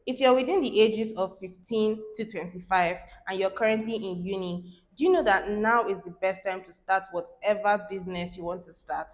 If you're within the ages of 15 to 25 and you're currently in uni, do you know that now is the best time to start whatever business you want to start?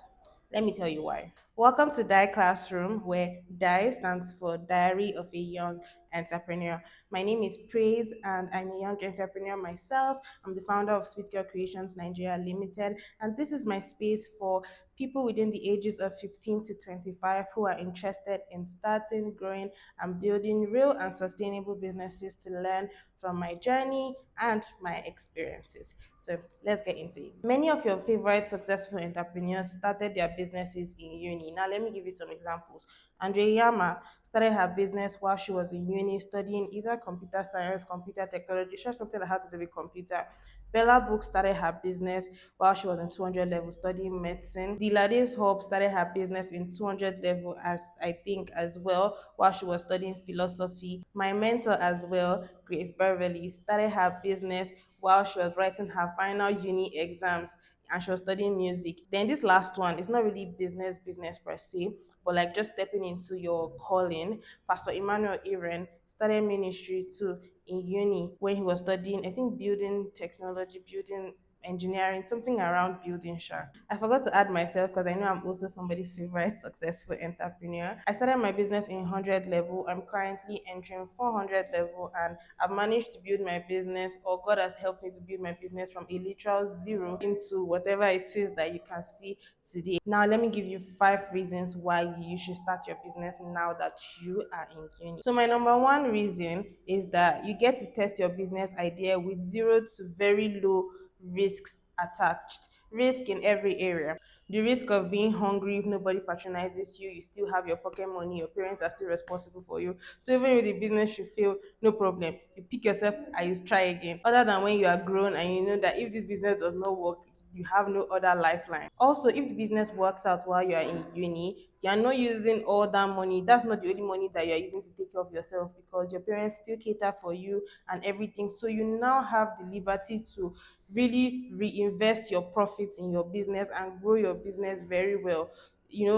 Let me tell you why. Welcome to Die Classroom, where Die stands for Diary of a Young Entrepreneur. My name is Praise, and I'm a young entrepreneur myself. I'm the founder of Sweet Girl Creations Nigeria Limited, and this is my space for people within the ages of 15 to 25 who are interested in starting, growing, and building real and sustainable businesses to learn from my journey and my experiences. So let's get into it. Many of your favorite successful entrepreneurs started their businesses in uni. Now, let me give you some examples. Andre Yama started her business while she was in uni studying either computer science, computer technology, or something that has to do with computer. Bella Book started her business while she was in 200 level studying medicine. The Ladies Hope started her business in 200 level as I think as well while she was studying philosophy. My mentor as well, Grace Beverly, started her business while she was writing her final uni exams and she was studying music. Then this last one, it's not really business per se, but like just stepping into your calling. Pastor Emmanuel Aaron started ministry too in uni when he was studying, I think, building technology, building engineering, something around building sure. I forgot to add myself because I know I'm also somebody's favorite successful entrepreneur. I started my business in 100 level. I'm currently entering 400 level and I've managed to build my business, or God has helped me to build my business from a literal zero into whatever it is that you can see today. Now, let me give you 5 reasons why you should start your business now that you are in uni. So, my number one reason is that you get to test your business idea with zero to very low risks attached. Risk in every area. The risk of being hungry if nobody patronizes you, you still have your pocket money, your parents are still responsible for you. So even if the business should fail, no problem. You pick yourself and you try again. Other than when you are grown and you know that if this business does not work, you have no other lifeline. Also, if the business works out while you are in uni, you are not using all that money. That's not the only money that you are using to take care of yourself because your parents still cater for you and everything. So you now have the liberty to really reinvest your profits in your business and grow your business very well.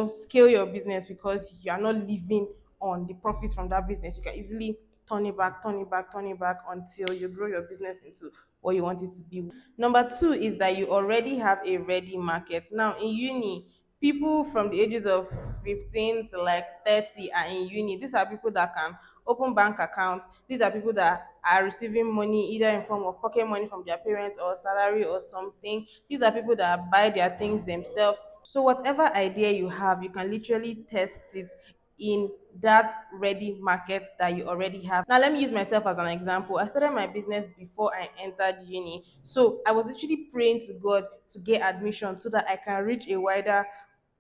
Scale your business because you are not living on the profits from that business. You can easily turn it back, turn it back, turn it back until you grow your business into what you want it to be. Number two is that you already have a ready market. Now, in uni, people from the ages of 15 to like 30 are in uni. These are people that can open bank accounts. These are people that are receiving money either in form of pocket money from their parents or salary or something. These are people that buy their things themselves. So whatever idea you have, you can literally test it in that ready market that you already have. Now, let me use myself as an example. I started my business before I entered uni. So I was literally praying to God to get admission so that I can reach a wider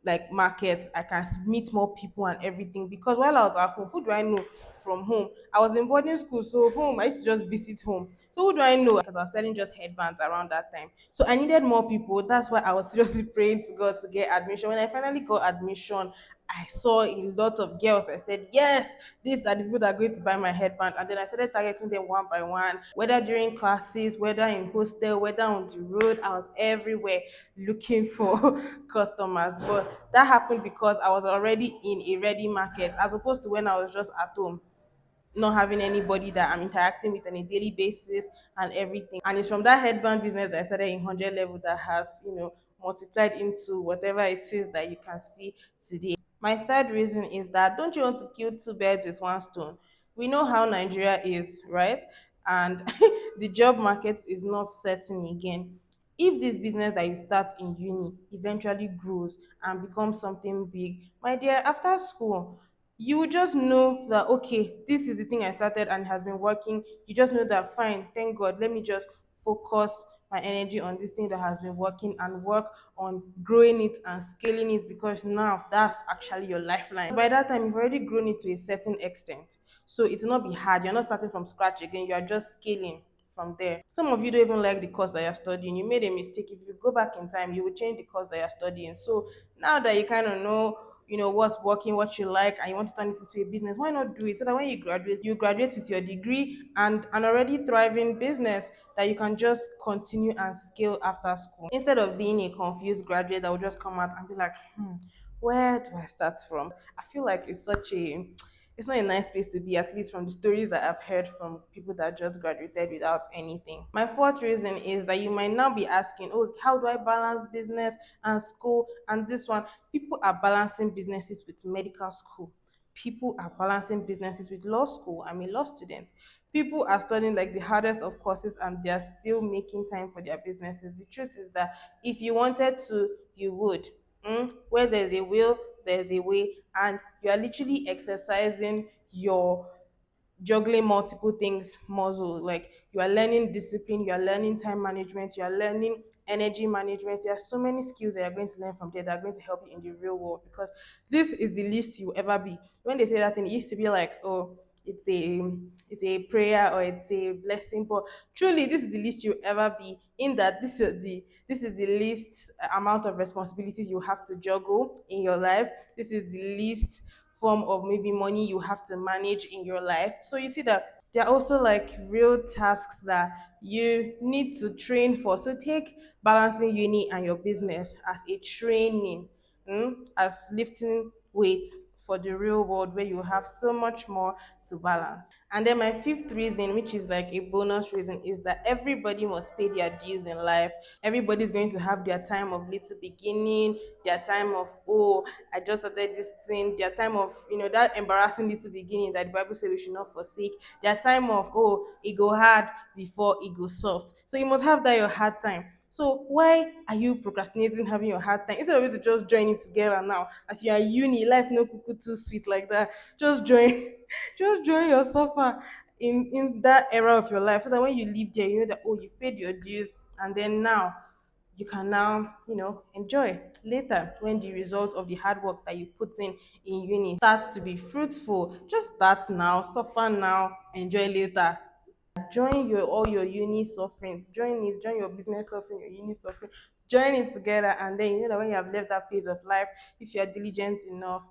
like markets, I can meet more people and everything. Because while I was at home, who do I know from home? I was in boarding school, so home I used to just visit home. So who do I know? Because I was selling just headbands around that time. So I needed more people. That's why I was seriously praying to God to get admission. When I finally got admission, I saw a lot of girls. I said, yes, these are the people that are going to buy my headband. And then I started targeting them one by one, whether during classes, whether in hostel, whether on the road. I was everywhere looking for customers. But that happened because I was already in a ready market as opposed to when I was just at home not having anybody that I'm interacting with on a daily basis and everything. And it's from that headband business that I started in 100 level that has, multiplied into whatever it is that you can see today. My third reason is that don't you want to kill two birds with one stone? We know how Nigeria is, right? And the job market is not certain again. If this business that you start in uni eventually grows and becomes something big, my dear, after school, you will just know that okay, this is the thing I started and has been working. You just know that fine, thank God, let me just focus my energy on this thing that has been working and work on growing it and scaling it because now that's actually your lifeline. By that time, you've already grown it to a certain extent. So it will not be hard. You're not starting from scratch again, you are just scaling from there. Some of you don't even like the course that you're studying. You made a mistake. If you go back in time, you will change the course that you're studying. So now that you kind of know, what's working, what you like, and you want to turn it into a business, why not do it so that when you graduate with your degree and an already thriving business that you can just continue and scale after school instead of being a confused graduate that will just come out and be like, where do I start from? I feel like It's not a nice place to be, at least from the stories that I've heard from people that just graduated without anything. My fourth reason is that you might now be asking, oh, how do I balance business and school and this one? People are balancing businesses with medical school. People are balancing businesses with law school. I'm a law student. People are studying like the hardest of courses and they're still making time for their businesses. The truth is that if you wanted to, you would. Where there's a will, there's a way, and you are literally exercising your juggling multiple things muscle. Like you are learning discipline, you are learning time management, you are learning energy management. There are so many skills that you're going to learn from there that are going to help you in the real world, because this is the least you will ever be. When they say that thing, it used to be like, oh, it's a prayer or it's a blessing, but truly this is the least you'll ever be, in that this is the least amount of responsibilities you have to juggle in your life. This is the least form of maybe money you have to manage in your life. So you see that there are also like real tasks that you need to train for. So take balancing uni and your business as a training, as lifting weights for the real world where you have so much more to balance. And then my fifth reason, which is like a bonus reason, is that everybody must pay their dues in life. Everybody's going to have their time of little beginning, their time of, oh, I just started this thing, their time of, that embarrassing little beginning that the Bible says we should not forsake, their time of, oh, it go hard before it go soft. So you must have that your hard time. So why are you procrastinating having your hard time instead of you to just join it together now? As you are uni, life no cuckoo too sweet like that. Just join, just join your suffer in that era of your life, so that when you leave there, you know that, oh, you've paid your dues, and then now you can now enjoy later when the results of the hard work that you put in uni starts to be fruitful. Just start now, suffer now, enjoy later. Join your all your uni suffering, join your business suffering, your uni suffering, join it together, and then you know that when you have left that phase of life, if you're diligent enough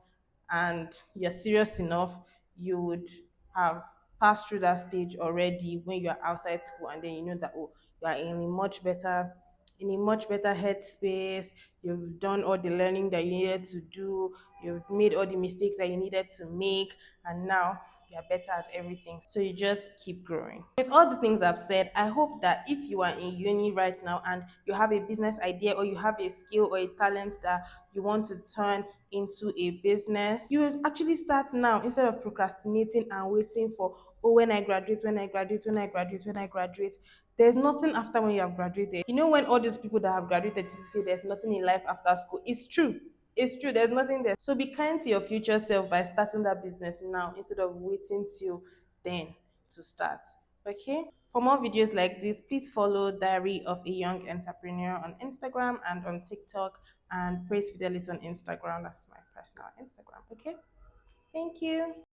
and you're serious enough, you would have passed through that stage already when you're outside school, and then you know that, oh, you are in a much better headspace. You've done all the learning that you needed to do, you've made all the mistakes that you needed to make, and now you're better at everything. So you just keep growing. With all the things I've said, I hope that if you are in uni right now and you have a business idea or you have a skill or a talent that you want to turn into a business, you will actually start now instead of procrastinating and waiting for, oh, when I graduate, when I graduate, when I graduate, when I graduate. There's nothing after when you have graduated. You know, when all these people that have graduated used to say there's nothing in life after school, it's true. It's true, there's nothing there. So be kind to your future self by starting that business now instead of waiting till then to start. Okay? For more videos like this, please follow Diary of a Young Entrepreneur on Instagram and on TikTok, and Praise Fidelis on Instagram. That's my personal Instagram. Okay? Thank you.